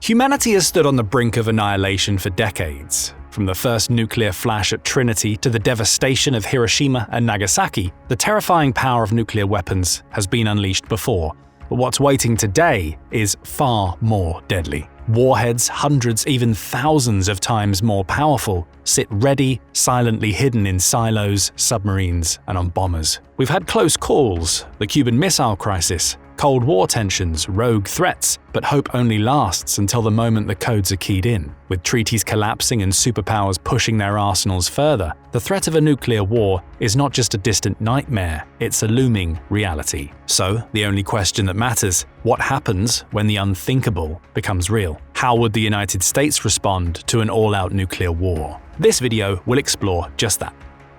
Humanity has stood on the brink of annihilation for decades. From the first nuclear flash at Trinity to the devastation of Hiroshima and Nagasaki, the terrifying power of nuclear weapons has been unleashed before. But what's waiting today is far more deadly. Warheads, hundreds, even thousands of times more powerful, sit ready, silently hidden in silos, submarines, and on bombers. We've had close calls, the Cuban Missile Crisis, Cold War tensions, rogue threats, but hope only lasts until the moment the codes are keyed in. With treaties collapsing and superpowers pushing their arsenals further, the threat of a nuclear war is not just a distant nightmare, it's a looming reality. So, the only question that matters, what happens when the unthinkable becomes real? How would the United States respond to an all-out nuclear war? This video will explore just that.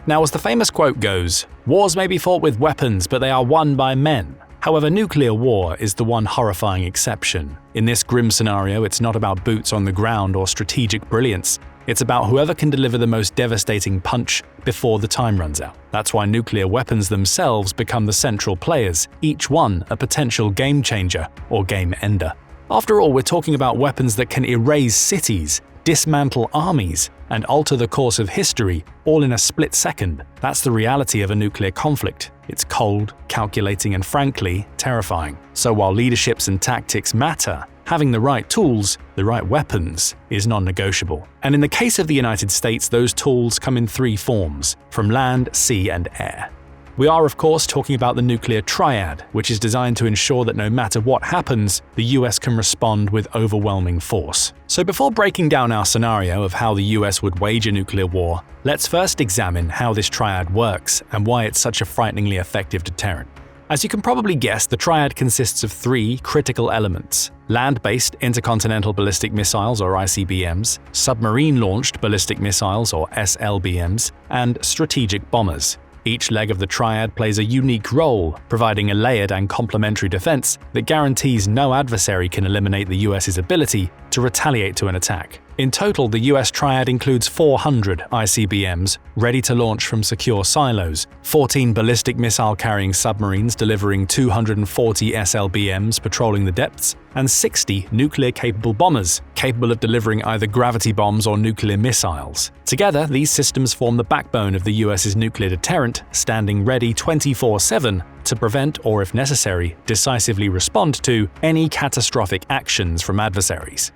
Now, as the famous quote goes, wars may be fought with weapons, but they are won by men. However, nuclear war is the one horrifying exception. In this grim scenario, it's not about boots on the ground or strategic brilliance. It's about whoever can deliver the most devastating punch before the time runs out. That's why nuclear weapons themselves become the central players, each one a potential game changer or game ender. After all, we're talking about weapons that can erase cities, dismantle armies, and alter the course of history, all in a split second. That's the reality of a nuclear conflict. It's cold, calculating, and frankly, terrifying. So while leaderships and tactics matter, having the right tools, the right weapons, is non-negotiable. And in the case of the United States, those tools come in three forms, from land, sea, and air. We are, of course, talking about the nuclear triad, which is designed to ensure that no matter what happens, the US can respond with overwhelming force. So before breaking down our scenario of how the US would wage a nuclear war, let's first examine how this triad works and why it's such a frighteningly effective deterrent. As you can probably guess, the triad consists of three critical elements: land-based intercontinental ballistic missiles or ICBMs, submarine-launched ballistic missiles or SLBMs, and strategic bombers. Each leg of the triad plays a unique role, providing a layered and complementary defense that guarantees no adversary can eliminate the US's ability to retaliate to an attack. In total, the US triad includes 400 ICBMs ready to launch from secure silos, 14 ballistic missile-carrying submarines delivering 240 SLBMs patrolling the depths, and 60 nuclear-capable bombers capable of delivering either gravity bombs or nuclear missiles. Together, these systems form the backbone of the US's nuclear deterrent, standing ready 24/7 to prevent or, if necessary, decisively respond to any catastrophic actions from adversaries.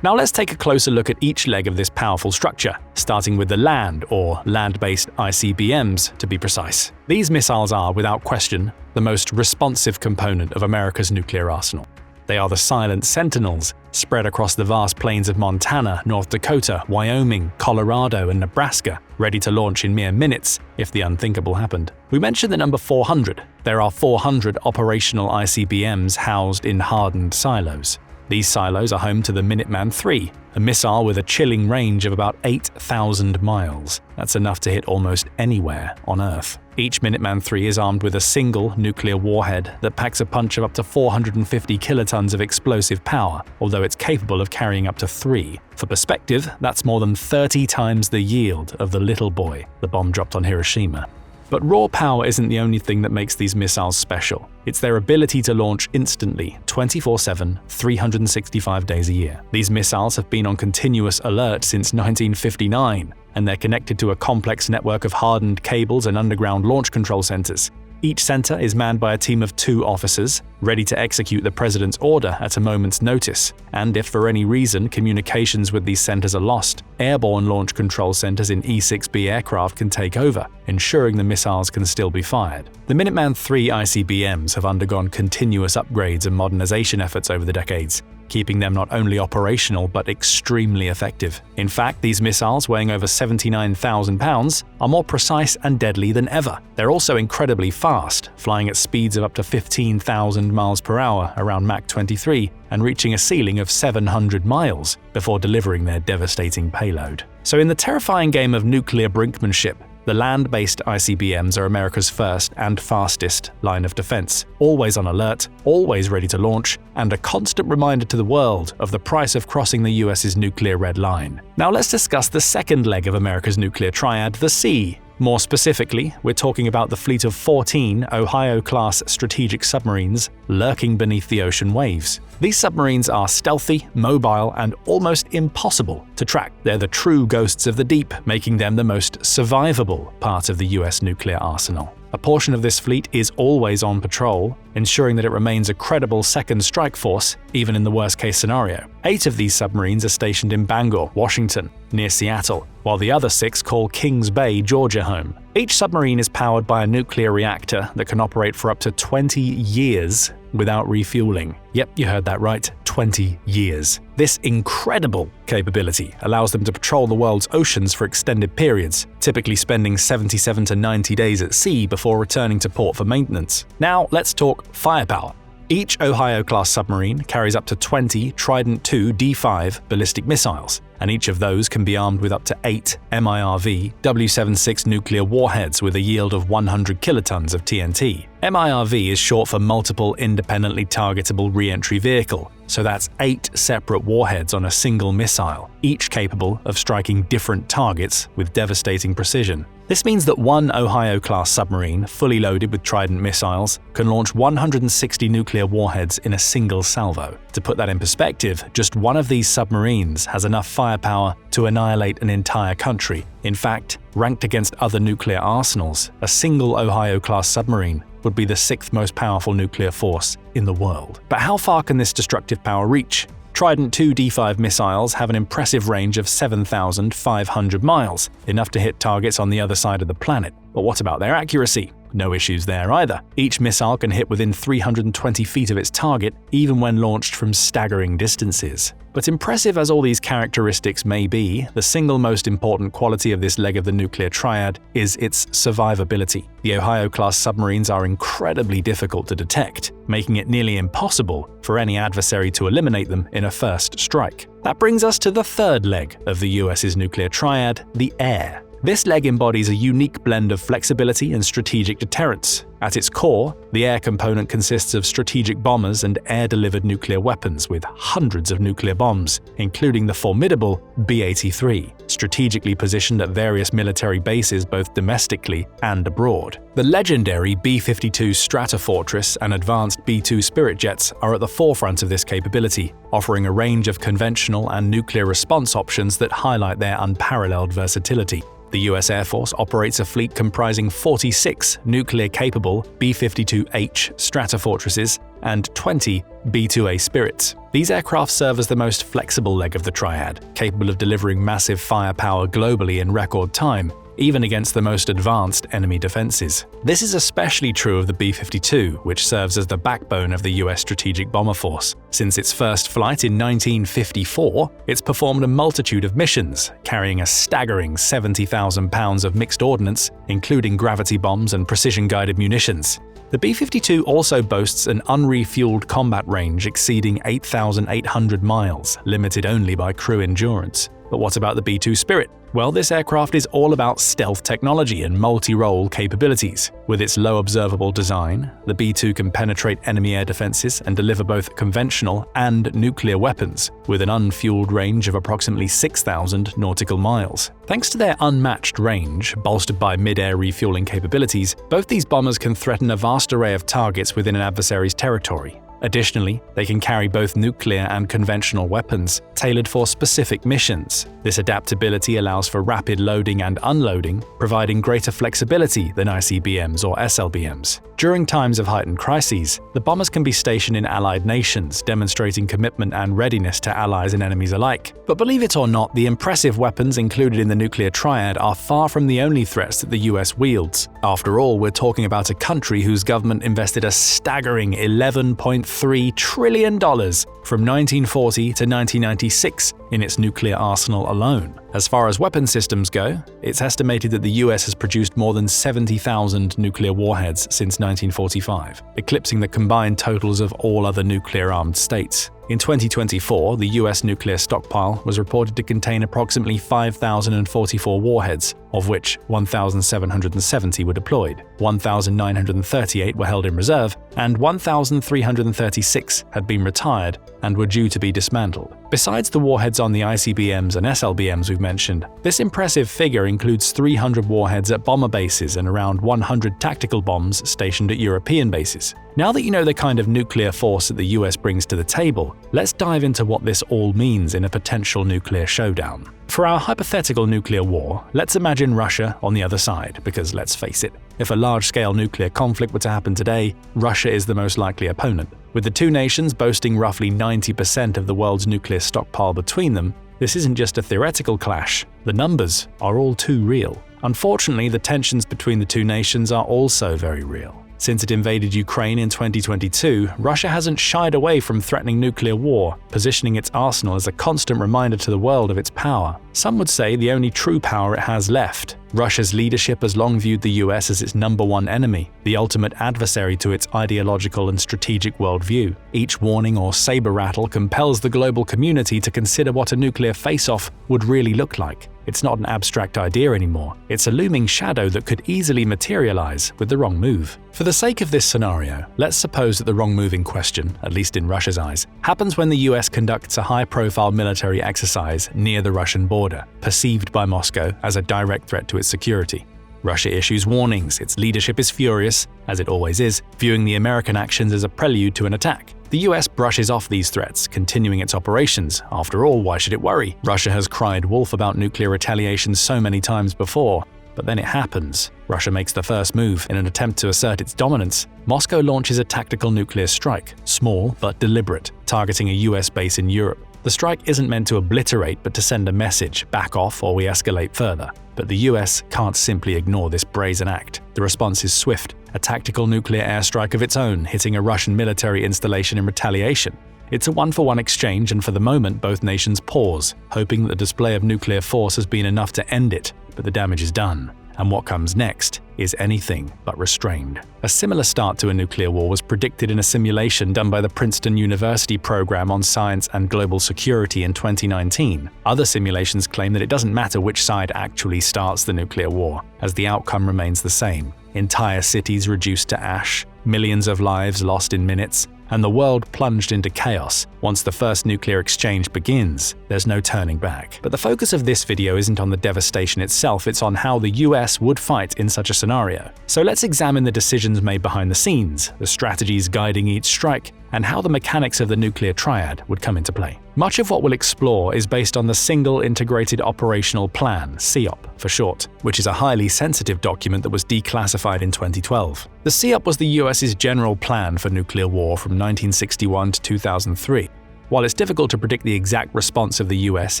Now let's take a closer look at each leg of this powerful structure, starting with the land, or land-based ICBMs to be precise. These missiles are, without question, the most responsive component of America's nuclear arsenal. They are the silent sentinels, spread across the vast plains of Montana, North Dakota, Wyoming, Colorado, and Nebraska, ready to launch in mere minutes if the unthinkable happened. We mentioned the number 400. There are 400 operational ICBMs housed in hardened silos. These silos are home to the Minuteman III, a missile with a chilling range of about 8,000 miles. That's enough to hit almost anywhere on Earth. Each Minuteman III is armed with a single nuclear warhead that packs a punch of up to 450 kilotons of explosive power, although it's capable of carrying up to 3. For perspective, that's more than 30 times the yield of the Little Boy, the bomb dropped on Hiroshima. But raw power isn't the only thing that makes these missiles special. It's their ability to launch instantly, 24/7, 365 days a year. These missiles have been on continuous alert since 1959, and they're connected to a complex network of hardened cables and underground launch control centers. Each center is manned by a team of 2 officers, ready to execute the president's order at a moment's notice. And if for any reason communications with these centers are lost, airborne launch control centers in E-6B aircraft can take over, ensuring the missiles can still be fired. The Minuteman III ICBMs have undergone continuous upgrades and modernization efforts over the decades, keeping them not only operational but extremely effective. In fact, these missiles, weighing over 79,000 pounds, are more precise and deadly than ever. They're also incredibly fast, flying at speeds of up to 15,000 miles per hour around Mach 23 and reaching a ceiling of 700 miles before delivering their devastating payload. So in the terrifying game of nuclear brinkmanship, the land-based ICBMs are America's first and fastest line of defense, always on alert, always ready to launch, and a constant reminder to the world of the price of crossing the US's nuclear red line. Now let's discuss the second leg of America's nuclear triad, the sea. More specifically, we're talking about the fleet of 14 Ohio-class strategic submarines lurking beneath the ocean waves. These submarines are stealthy, mobile, and almost impossible to track. They're the true ghosts of the deep, making them the most survivable part of the US nuclear arsenal. A portion of this fleet is always on patrol, ensuring that it remains a credible second strike force, even in the worst-case scenario. 8 of these submarines are stationed in Bangor, Washington, near Seattle, while the other 6 call Kings Bay, Georgia home. Each submarine is powered by a nuclear reactor that can operate for up to 20 years without refueling. Yep, you heard that right, 20 years. This incredible capability allows them to patrol the world's oceans for extended periods, typically spending 77 to 90 days at sea before returning to port for maintenance. Now, let's talk firepower. Each Ohio-class submarine carries up to 20 Trident II D5 ballistic missiles, and each of those can be armed with up to 8 MIRV W76 nuclear warheads with a yield of 100 kilotons of TNT. MIRV is short for Multiple Independently Targetable Re-Entry Vehicle, so that's 8 separate warheads on a single missile, each capable of striking different targets with devastating precision. This means that one Ohio-class submarine, fully loaded with Trident missiles, can launch 160 nuclear warheads in a single salvo. To put that in perspective, just one of these submarines has enough firepower to annihilate an entire country. In fact, ranked against other nuclear arsenals, a single Ohio-class submarine would be the 6th most powerful nuclear force in the world. But how far can this destructive power reach? Trident II D5 missiles have an impressive range of 7,500 miles, enough to hit targets on the other side of the planet. But what about their accuracy? No issues there either. Each missile can hit within 320 feet of its target, even when launched from staggering distances. But impressive as all these characteristics may be, the single most important quality of this leg of the nuclear triad is its survivability. The Ohio-class submarines are incredibly difficult to detect, making it nearly impossible for any adversary to eliminate them in a first strike. That brings us to the third leg of the US's nuclear triad, the air. This leg embodies a unique blend of flexibility and strategic deterrence. At its core, the air component consists of strategic bombers and air-delivered nuclear weapons with hundreds of nuclear bombs, including the formidable B-83, strategically positioned at various military bases both domestically and abroad. The legendary B-52 Stratofortress and advanced B-2 Spirit jets are at the forefront of this capability, offering a range of conventional and nuclear response options that highlight their unparalleled versatility. The US Air Force operates a fleet comprising 46 nuclear-capable B-52H Stratofortresses and 20 B-2A Spirits. These aircraft serve as the most flexible leg of the triad, capable of delivering massive firepower globally in record time, even against the most advanced enemy defenses. This is especially true of the B-52, which serves as the backbone of the US Strategic Bomber Force. Since its first flight in 1954, it's performed a multitude of missions, carrying a staggering 70,000 pounds of mixed ordnance, including gravity bombs and precision-guided munitions. The B-52 also boasts an unrefueled combat range exceeding 8,800 miles, limited only by crew endurance. But what about the B-2 Spirit? Well, this aircraft is all about stealth technology and multi-role capabilities. With its low observable design, the B-2 can penetrate enemy air defenses and deliver both conventional and nuclear weapons, with an unfueled range of approximately 6,000 nautical miles. Thanks to their unmatched range, bolstered by mid-air refueling capabilities, both these bombers can threaten a vast array of targets within an adversary's territory. Additionally, they can carry both nuclear and conventional weapons, tailored for specific missions. This adaptability allows for rapid loading and unloading, providing greater flexibility than ICBMs or SLBMs. During times of heightened crises, the bombers can be stationed in allied nations, demonstrating commitment and readiness to allies and enemies alike. But believe it or not, the impressive weapons included in the nuclear triad are far from the only threats that the US wields. After all, we're talking about a country whose government invested a staggering $11.3 trillion from 1940 to 1996 in its nuclear arsenal alone. As far as weapon systems go, it's estimated that the US has produced more than 70,000 nuclear warheads since 1945, eclipsing the combined totals of all other nuclear-armed states. In 2024, the US nuclear stockpile was reported to contain approximately 5,044 warheads, of which 1,770 were deployed, 1,938 were held in reserve, and 1,336 had been retired and were due to be dismantled. Besides the warheads on the ICBMs and SLBMs we've mentioned, this impressive figure includes 300 warheads at bomber bases and around 100 tactical bombs stationed at European bases. Now that you know the kind of nuclear force that the US brings to the table, let's dive into what this all means in a potential nuclear showdown. For our hypothetical nuclear war, let's imagine Russia on the other side, because let's face it, if a large-scale nuclear conflict were to happen today, Russia is the most likely opponent. With the two nations boasting roughly 90% of the world's nuclear stockpile between them, this isn't just a theoretical clash. The numbers are all too real. Unfortunately, the tensions between the two nations are also very real. Since it invaded Ukraine in 2022, Russia hasn't shied away from threatening nuclear war, positioning its arsenal as a constant reminder to the world of its power. Some would say the only true power it has left. Russia's leadership has long viewed the US as its #1 enemy, the ultimate adversary to its ideological and strategic worldview. Each warning or saber rattle compels the global community to consider what a nuclear face-off would really look like. It's not an abstract idea anymore. It's a looming shadow that could easily materialize with the wrong move. For the sake of this scenario, let's suppose that the wrong move in question, at least in Russia's eyes, happens when the US conducts a high-profile military exercise near the Russian border, perceived by Moscow as a direct threat to its security. Russia issues warnings, its leadership is furious, as it always is, viewing the American actions as a prelude to an attack. The US brushes off these threats, continuing its operations. After all, why should it worry? Russia has cried wolf about nuclear retaliation so many times before. But then it happens. Russia makes the first move in an attempt to assert its dominance. Moscow launches a tactical nuclear strike, small but deliberate, targeting a US base in Europe. The strike isn't meant to obliterate but to send a message, back off or we escalate further. But the US can't simply ignore this brazen act. The response is swift, a tactical nuclear airstrike of its own, hitting a Russian military installation in retaliation. It's a one-for-one exchange, and for the moment both nations pause, hoping that the display of nuclear force has been enough to end it, but the damage is done. And what comes next is anything but restrained. A similar start to a nuclear war was predicted in a simulation done by the Princeton University Program on Science and Global Security in 2019. Other simulations claim that it doesn't matter which side actually starts the nuclear war, as the outcome remains the same. Entire cities reduced to ash, millions of lives lost in minutes, and the world plunged into chaos. Once the first nuclear exchange begins, there's no turning back. But the focus of this video isn't on the devastation itself, it's on how the US would fight in such a scenario. So let's examine the decisions made behind the scenes, the strategies guiding each strike, and how the mechanics of the nuclear triad would come into play. Much of what we'll explore is based on the Single Integrated Operational Plan, SIOP for short, which is a highly sensitive document that was declassified in 2012. The SIOP was the US's general plan for nuclear war from 1961 to 2003. While it's difficult to predict the exact response of the US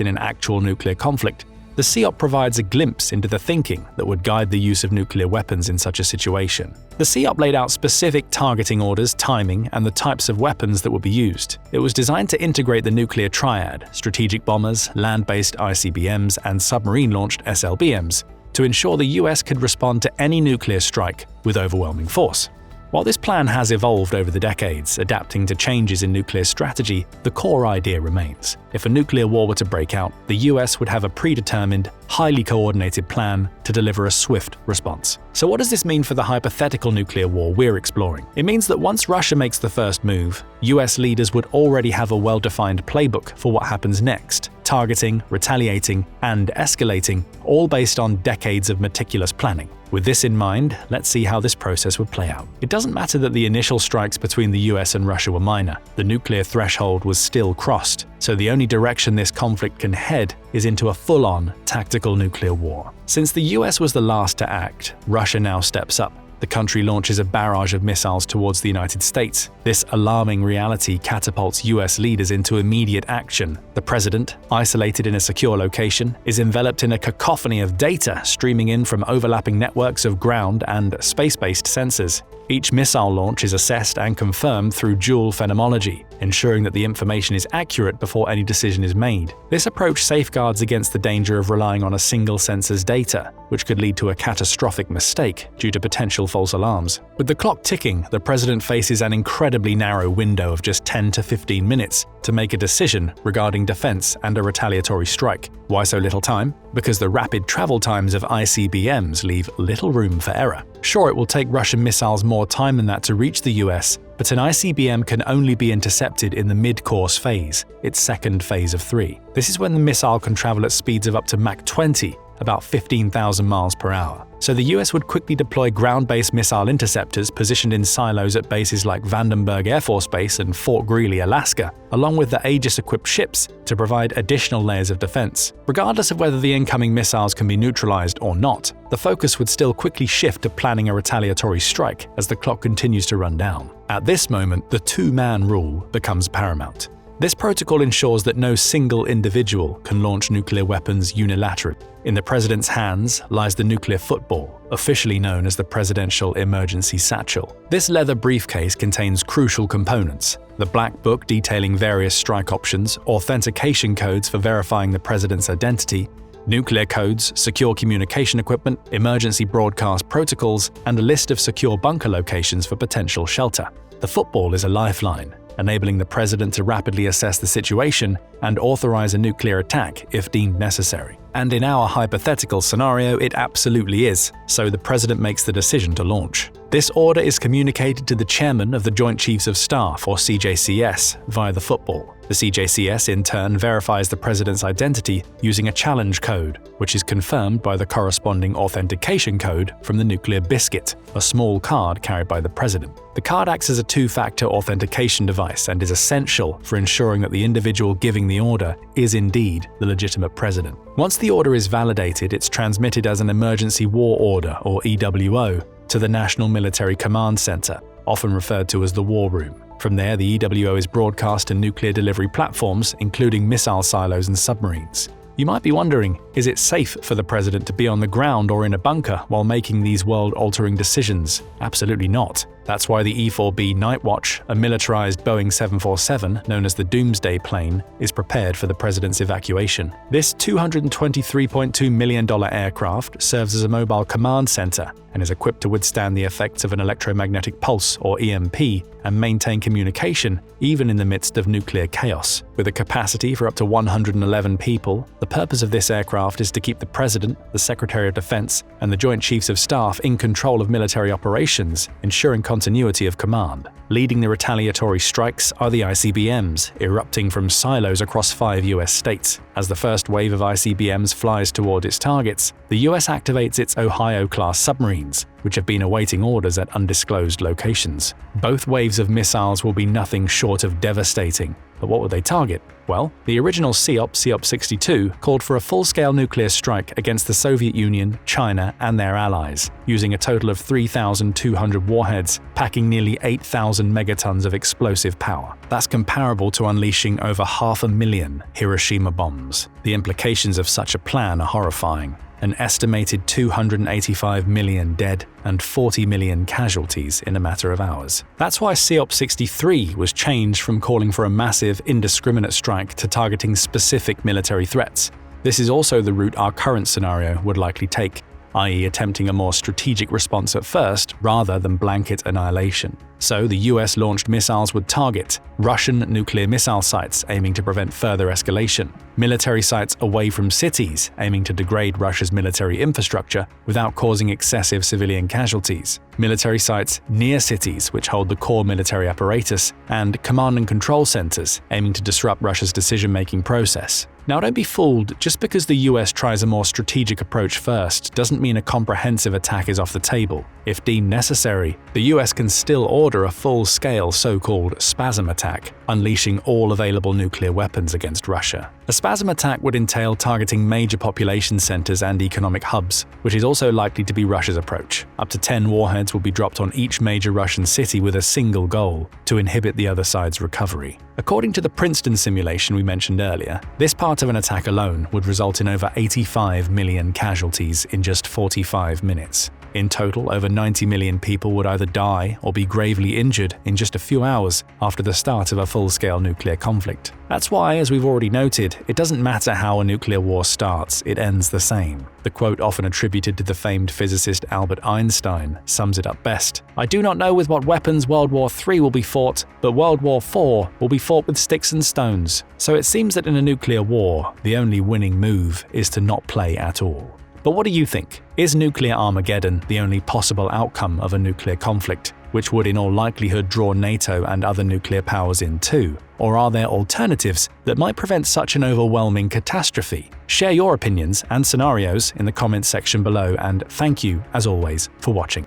in an actual nuclear conflict, the SIOP provides a glimpse into the thinking that would guide the use of nuclear weapons in such a situation. The SIOP laid out specific targeting orders, timing, and the types of weapons that would be used. It was designed to integrate the nuclear triad, strategic bombers, land-based ICBMs, and submarine-launched SLBMs, to ensure the US could respond to any nuclear strike with overwhelming force. While this plan has evolved over the decades, adapting to changes in nuclear strategy, the core idea remains. If a nuclear war were to break out, the US would have a predetermined, highly coordinated plan to deliver a swift response. So what does this mean for the hypothetical nuclear war we're exploring? It means that once Russia makes the first move, US leaders would already have a well-defined playbook for what happens next, targeting, retaliating, and escalating, all based on decades of meticulous planning. With this in mind, let's see how this process would play out. It doesn't matter that the initial strikes between the US and Russia were minor. The nuclear threshold was still crossed, so the only direction this conflict can head is into a full-on tactical nuclear war. Since the US was the last to act, Russia now steps up. The country launches a barrage of missiles towards the United States. This alarming reality catapults US leaders into immediate action. The president, isolated in a secure location, is enveloped in a cacophony of data streaming in from overlapping networks of ground and space-based sensors. Each missile launch is assessed and confirmed through dual phenomenology, ensuring that the information is accurate before any decision is made. This approach safeguards against the danger of relying on a single sensor's data, which could lead to a catastrophic mistake due to potential false alarms. With the clock ticking, the president faces an incredibly narrow window of just 10 to 15 minutes to make a decision regarding defense and a retaliatory strike. Why so little time? Because the rapid travel times of ICBMs leave little room for error. Sure, it will take Russian missiles more time than that to reach the US, but an ICBM can only be intercepted in the mid-course phase, its second phase of 3. This is when the missile can travel at speeds of up to Mach 20, about 15,000 miles per hour. So the US would quickly deploy ground-based missile interceptors positioned in silos at bases like Vandenberg Air Force Base and Fort Greely, Alaska, along with the Aegis-equipped ships to provide additional layers of defense. Regardless of whether the incoming missiles can be neutralized or not, the focus would still quickly shift to planning a retaliatory strike as the clock continues to run down. At this moment, the two-man rule becomes paramount. This protocol ensures that no single individual can launch nuclear weapons unilaterally. In the president's hands lies the nuclear football, officially known as the Presidential Emergency Satchel. This leather briefcase contains crucial components: the black book detailing various strike options, authentication codes for verifying the president's identity, nuclear codes, secure communication equipment, emergency broadcast protocols, and a list of secure bunker locations for potential shelter. The football is a lifeline, enabling the president to rapidly assess the situation and authorize a nuclear attack if deemed necessary. And in our hypothetical scenario, it absolutely is, so the president makes the decision to launch. This order is communicated to the chairman of the Joint Chiefs of Staff, or CJCS, via the football. The CJCS in turn verifies the president's identity using a challenge code, which is confirmed by the corresponding authentication code from the nuclear biscuit, a small card carried by the president. The card acts as a two-factor authentication device and is essential for ensuring that the individual giving the order is indeed the legitimate president. Once the order is validated, it's transmitted as an emergency war order, or EWO, to the National Military Command Center, often referred to as the War Room. From there, the EWO is broadcast to nuclear delivery platforms, including missile silos and submarines. You might be wondering, is it safe for the president to be on the ground or in a bunker while making these world-altering decisions? Absolutely not. That's why the E-4B Night Watch, a militarized Boeing 747 known as the Doomsday plane, is prepared for the president's evacuation. This $223.2 million aircraft serves as a mobile command center and is equipped to withstand the effects of an electromagnetic pulse, or EMP, and maintain communication even in the midst of nuclear chaos. With a capacity for up to 111 people, the purpose of this aircraft is to keep the President, the Secretary of Defense, and the Joint Chiefs of Staff in control of military operations, ensuring continuity of command. Leading the retaliatory strikes are the ICBMs, erupting from silos across 5 US states. As the first wave of ICBMs flies toward its targets, the US activates its Ohio-class submarines, which have been awaiting orders at undisclosed locations. Both waves of missiles will be nothing short of devastating. But what would they target? Well, the original SEOP 62, called for a full-scale nuclear strike against the Soviet Union, China, and their allies, using a total of 3,200 warheads, packing nearly 8,000 megatons of explosive power. That's comparable to unleashing over 500,000 Hiroshima bombs. The implications of such a plan are horrifying. An estimated 285 million dead and 40 million casualties in a matter of hours. That's why SEOP 63 was changed from calling for a massive, indiscriminate strike to targeting specific military threats. This is also the route our current scenario would likely take, i.e. attempting a more strategic response at first rather than blanket annihilation. So the US launched missiles would target Russian nuclear missile sites, aiming to prevent further escalation, military sites away from cities, aiming to degrade Russia's military infrastructure without causing excessive civilian casualties, military sites near cities which hold the core military apparatus, and command and control centers, aiming to disrupt Russia's decision-making process. Now, don't be fooled, just because the US tries a more strategic approach first doesn't mean a comprehensive attack is off the table. If deemed necessary, the US can still order a full-scale so-called spasm attack, unleashing all available nuclear weapons against Russia. A spasm attack would entail targeting major population centers and economic hubs, which is also likely to be Russia's approach. Up to 10 warheads will be dropped on each major Russian city with a single goal: to inhibit the other side's recovery. According to the Princeton simulation we mentioned earlier, this part of an attack alone would result in over 85 million casualties in just 45 minutes. In total, over 90 million people would either die or be gravely injured in just a few hours after the start of a full-scale nuclear conflict. That's why, as we've already noted, it doesn't matter how a nuclear war starts, it ends the same. The quote often attributed to the famed physicist Albert Einstein sums it up best. "I do not know with what weapons World War III will be fought, but World War IV will be fought with sticks and stones." So it seems that in a nuclear war, the only winning move is to not play at all. But what do you think? Is nuclear Armageddon the only possible outcome of a nuclear conflict, which would in all likelihood draw NATO and other nuclear powers in too? Or are there alternatives that might prevent such an overwhelming catastrophe? Share your opinions and scenarios in the comments section below, and thank you, as always, for watching.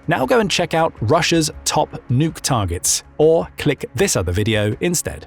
Now go and check out Russia's top nuke targets, or click this other video instead.